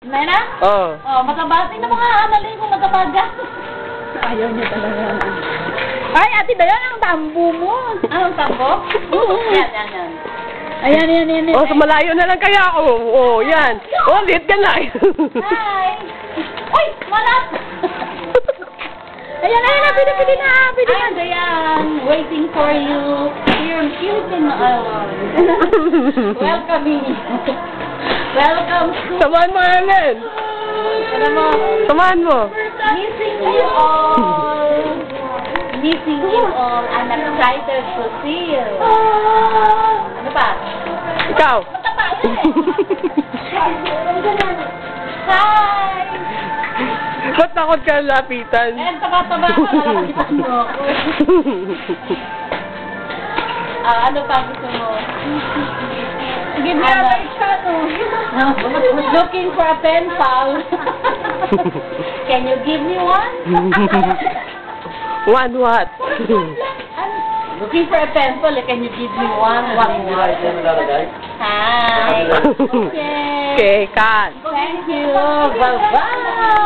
Nena? Oo. Oh, mataba. Tingnan mo nga, Annalyn, kung mataba ka. Ayaw niya talaga. Ay, ate Dayan, ang tambo mo. Anong tambo? Yan. Ayan. Oh, so malayo na lang kaya ako. Oh, yan. Oh, late ka na. Hi! Uy, malap! Ayan, pwede na. Hi, Dayan, waiting for you here in Philippine Island. Welcoming you. Welcome to... Samahan mo, Ellen. Ano mo? Samahan mo. Missing you all. Missing you all. I'm excited to see you. Ano pa? Ikaw. Hi! Ba't takot ka lapitan? Eh, taba-taba ka. Nalakitan mo ako. Ano pa gusto mo? Give me a like channel. Looking for a pen pal. Can you give me one? One what? Looking for a pencil. Can you give me one? One word. Hi. Okay, cut. Thank you. Bye-bye.